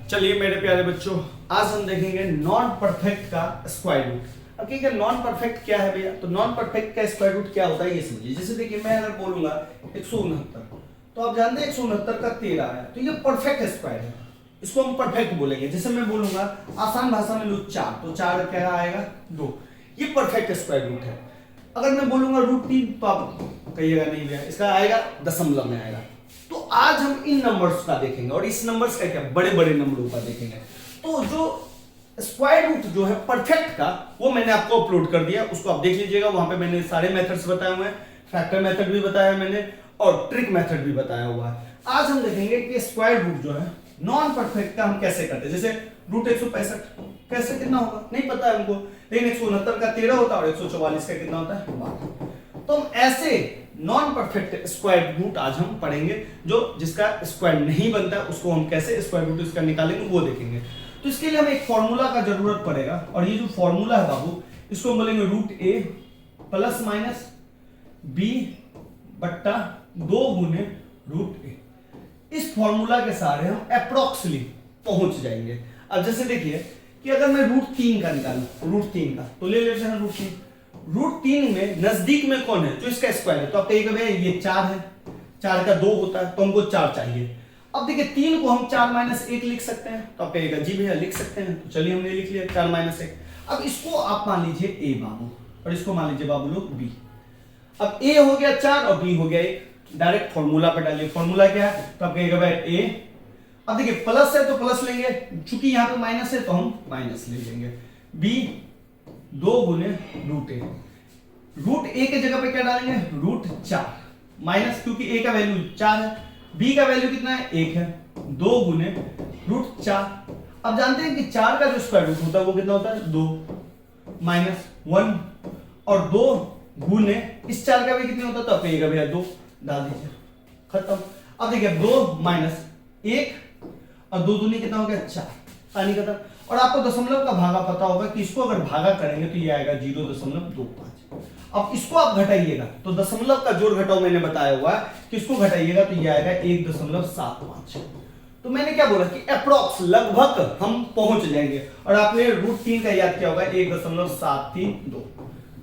चलिए मेरे प्यारे बच्चों, आज हम देखेंगे नॉन परफेक्ट का स्क्वायर रूट। अब क्या नॉन परफेक्ट क्या है भैया? तो नॉन परफेक्ट का स्क्वायर रूट क्या होता है ये समझिए। जैसे देखिए मैं अगर बोलूंगा 169, तो आप जानते हैं 169 का 13 है, तो ये परफेक्ट स्क्वायर है, इसको हम परफेक्ट बोलेंगे। जैसे मैं बोलूंगा आसान भाषा में लो 4, तो 4 क्या आएगा 2, ये परफेक्ट स्क्वायर रूट है। अगर मैं बोलूंगा √3, तो आप कहिएगा नहीं भैया इसका आएगा दशमलव में आएगा। तो आज हम इन नंबर्स का देखेंगे और इस नंबर्स का क्या बड़े बड़े नंबरों का देखेंगे। तो जो स्क्वायर रूट जो है परफेक्ट का, वो मैंने आपको अपलोड कर दिया, उसको आप देख लीजिएगा। वहां पे मैंने सारे मेथड्स बताए हुए हैं, फैक्टर मेथड भी बताया है मैंने और ट्रिक मेथड भी बताया हुआ है। आज हम देखेंगे कि स्क्वायर रूट जो है नॉन परफेक्ट का हम कैसे करते हैं। जैसे √165 कैसे कितना होगा नहीं पता है हमको, लेकिन 169 का 13 होता है और 144 का कितना होता है 12। तो हम ऐसे नॉन परफेक्ट स्क्वायर रूट आज हम पढ़ेंगे, जो जिसका स्क्वायर नहीं बनता उसको हम कैसे स्क्वायर रूट इसका निकालेंगे वो देखेंगे। तो इसके लिए हमें एक फॉर्मूला का जरूरत पड़ेगा, और ये जो फॉर्मूला है बाबू, इसको हम बोलेंगे √a प्लस माइनस b बट्टा 2 गुने √a। इस फॉर्मूला के सहारे हम अप्रोक्सली पहुंच जाएंगे। अब जैसे देखिए कि अगर मैं √3 का निकालूं, √3 का, तो ले लेते हैं √3 में नजदीक में कौन है जो इसका स्क्वायर है। तो आप कहिएगा भैया ये 4 है, 4 का 2 होता है, तो हमको 4 चाहिए। अब देखिए 3 को हम 4 - 1 लिख सकते हैं, तो आप कहिएगा जी भैया लिख सकते हैं, तो चलिए हमने लिख लिया 4 - 1। अब इसको आप मान लीजिए a बाबू, और इसको मान लीजिए बाबू लोग b। अब a हो गया 4 और b हो गया 1। डायरेक्ट फॉर्मूला पे डालिए, फॉर्मूला क्या है, तो आप कहिएगा भाई a। अब देखिए प्लस है तो प्लस लेंगे, चूंकि यहां पे माइनस है तो हम माइनस ले लेंगे। b 2 गुने √a, √a के जगह पे क्या डालेंगे √4 माइनस, क्योंकि a का वैल्यू 4 है, b का वैल्यू कितना है 1 है, 2 गुने √4। अब जानते हैं कि 4 का जो स्क्वायर रूट होता है वो कितना होता है 2 माइनस 1, और 2 गुने इस 4 का भी कितने होता है, तो आप कहिएगा भैया 2 डाल दीजिए, खत्म। अब देखिए 2 माइनस 1 और 2 दूनी कितना हो गया 4, पानी खत्म। और आपको दशमलव का भागा पता होगा कि इसको अगर भागा करेंगे तो ये आएगा 0.25। अब इसको आप घटाइएगा तो दशमलव का जोड़ घटाओ मैंने बताया हुआ है कि इसको घटाइएगा तो ये आएगा 1.75। तो मैंने क्या बोला कि अप्रोक्स लगभग हम पहुंच जाएंगे, और आपने √3 का याद किया होगा 1.732।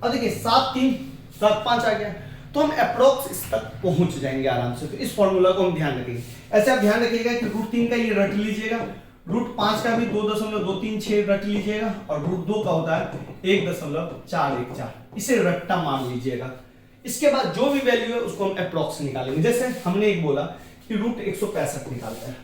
अब देखिए 7.375 आ गया, तो हम अप्रोक्स इस तक पहुंच जाएंगे आराम से। तो इस फॉर्मूला को हम ध्यान रखेंगे। ऐसे आप ध्यान रखिएगा कि √3 का ये रट लीजिएगा, √5 का भी 2.236 रट लीजिएगा, और √2 का होता है 1.414, इसे रट्टा मान लीजिएगा। इसके बाद जो भी वैल्यू है उसको हम अप्रोक्स निकालेंगे। जैसे हमने एक बोला कि √165 निकालते हैं,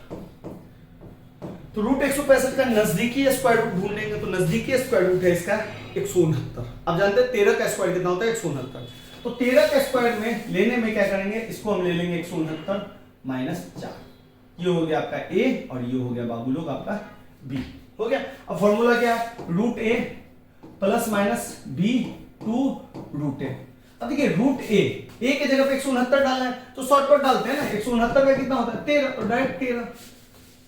तो √165 का नजदीकी स्क्वायर रूट ढूंढेंगे, तो नजदीकी स्क्वायर रूट है इसका 169। अब जानते हैं 13 का स्क्वायर कितना होता है 169, तो 13 का स्क्वायर में लेने में क्या करेंगे, इसको हम ले लेंगे 169 माइनस 4, ये हो गया आपका a और ये हो गया बाबू लोग आपका b हो गया। अब फॉर्मूला क्या है √a plus minus b to √a। अब देखिए √a के जगह पे 169 डालना है, तो शॉर्टकट डालते हैं ना, 169 का कितना होता है 13, तो डायरेक्ट 13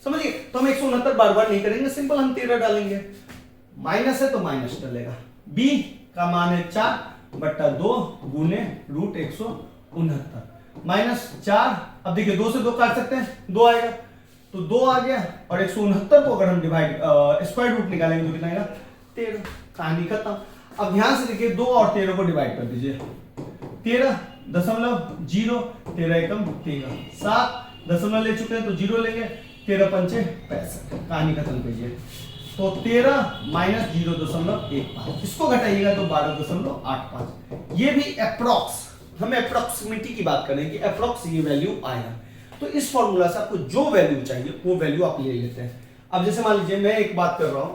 समझिए। तो हम 169 बार बार नहीं करेंगे, सिंपल हम 13 डालेंगे, माइनस है तो माइनस डलेगा। b का मान है 4 बट्टा 2 गुने √169 माइनस 4। अब देखिए 2 से 2 काट सकते हैं, 2 आएगा, तो 2 आ गया, और 169 को अगर हम डिवाइड स्क्वायर रूट निकालेंगे तो कितना आएगा 13, कहानी खत्म। अब ध्यान से देखिए 2 और 13 को डिवाइड कर दीजिए, 13.0, 13 एकम 13, 7 दशमलव ले चुके हैं तो 0 लेंगे, 13 पंचे 65, कहानी खत्म कीजिए। तो 13 माइनस 0.15, इसको घटाइएगा तो 12.85। ये भी अप्रोक्स, हमें अप्रोक्सीमेटी की बात करें कि अप्रोक्स ये वैल्यू आएगा। तो इस फॉर्मूला से आपको जो वैल्यू चाहिए वो वैल्यू आप ले लेते हैं। अब जैसे मान लीजिए मैं एक बात कर रहा हूं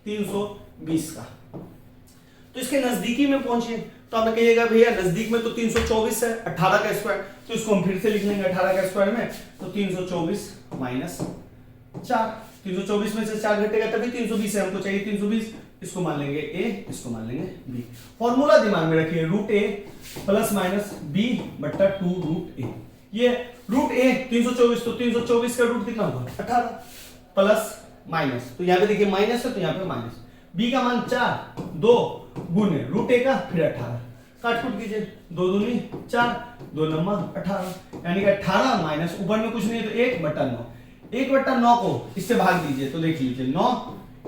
320 का, तो इसके नजदीकी में पहुंचिए, तो आप कहिएगा भैया नजदीक में तो 324 है, 18 का स्क्वायर, तो इसको हम फिर से लिख लेंगे 18 का स्क्वायर में, तो 324 माइनस 4, 324 में से 4 घटेगा तभी 320 है, हमको चाहिए 320, इसको मान लेंगे a, इसको मान लेंगे b। फॉर्मूला दिमाग में रखिए √a प्लस माइनस b बट्टा 2 √a। ये √a 324, तो 324 का रूट कितना होगा 18 प्लस माइनस, तो यहाँ पे देखिए माइनस है तो यहाँ पे माइनस, b का मान 4, 2 गुने √a का फिर 18, काट कूट कीजिए, 2 दूनी 4, 2 नंबर 18, यानी कि 18 माइनस ऊपर में कुछ नहीं है तो 1 बटा 9, 1/9 को इससे भाग दीजिए तो देख लीजिए 9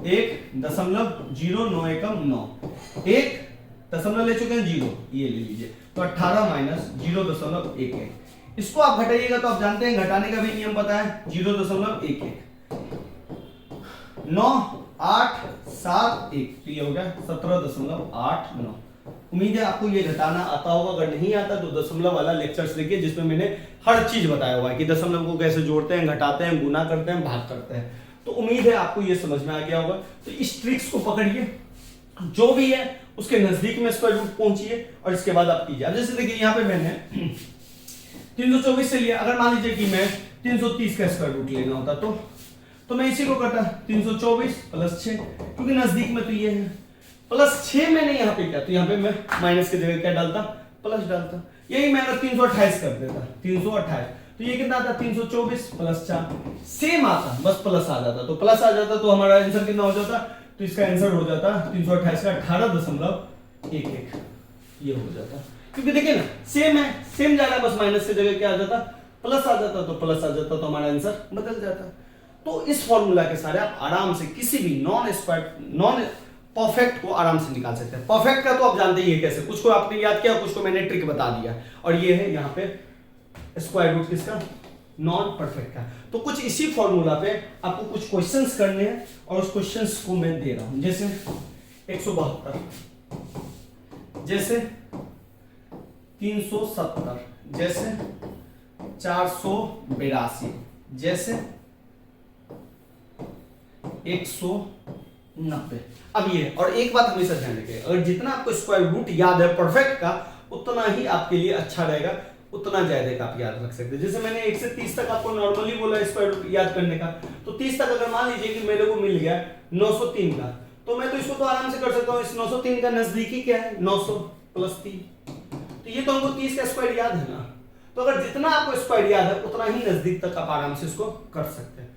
1.0 एकम 9 1 दशमलव ले चुके हैं 0, ये ले लीजिए तो 18 माइनस 0.11। इसको आप घटाइएगा तो आप जानते हैं घटाने का भी नियम पता है 0.11 9 8 7 1 तो ये हो गया 17.89। उम्मीद है आपको ये घटाना आता होगा, अगर नहीं आता तो दशमलव वाला लेक्चर्स देखिए जिसमें मैंने हर चीज बताया हुआ है कि दशमलव को कैसे जोड़ते हैं, घटाते हैं, गुना करते हैं, भाग करते हैं। तो उम्मीद है आपको ये समझ में आ गया होगा। तो इस ट्रिक्स को पकड़िए, जो भी है उसके नजदीक में स्क्वायर रूट पहुंचिए और इसके बाद आप कीजिए। अब जैसे देखिए यहाँ पे मैंने 324 से लिया, अगर मान लीजिए कि मैं 330 का स्क्वायर रूट लेना होता तो मैं इसी को करता 324 प्लस 6, क्योंकि नजदीक में तो ये है प्लस 6 मैंने यहाँ पे किया तो यहाँ पे मैं माइनस की जगह क्या डालता, प्लस डालता। यही मैं अगर 328 कर देता 328 तो ये कितना आता 324 प्लस 4 सेम आता, बस प्लस आ जाता, तो प्लस आ जाता तो हमारा आंसर कितना हो जाता, तो इसका आंसर हो जाता 328 का 18.11 ये हो जाता। क्योंकि देखिए ना सेम है, सेम जा रहा है, बस माइनस की जगह क्या आ जाता, प्लस आ जाता, तो प्लस आ जाता तो हमारा आंसर बदल जाता। तो इस फॉर्मूला के सारे आप आराम से किसी भी नॉन परफेक्ट को आराम से निकाल सकते हैं। परफेक्ट का तो आप जानते ही है कैसे, कुछ को आपने याद किया, कुछ को मैंने ट्रिक बता दिया, और ये है यहाँ पे स्क्वायर रूट किसका, नॉन परफेक्ट का। तो कुछ इसी फॉर्मूला पे आपको कुछ क्वेश्चंस करने हैं और उस क्वेश्चंस को मैं दे रहा हूं, जैसे 172, जैसे 370, जैसे 482, जैसे 190। अब ये और एक बात हमेशा ध्यान रखिए, अगर जितना आपको स्क्वायर रूट याद है परफेक्ट का उतना ही आपके लिए अच्छा रहेगा, उतना ज्यादा का आप याद रख सकते हैं। जैसे मैंने 1 से 30 तक आपको नॉर्मली बोला स्क्वायर रूट याद करने का, तो 30 तक अगर मान लीजिए कि मेरे को मिल गया 903 का, तो मैं तो इसको तो आराम से कर सकता हूँ। इस 903 का नजदीकी क्या है 900 प्लस 3, तो ये तो हमको 30 का स्क्वायर याद है ना। तो अगर जितना आपको स्क्वायर याद है उतना ही नजदीक तक आप आराम से इसको कर सकते हैं।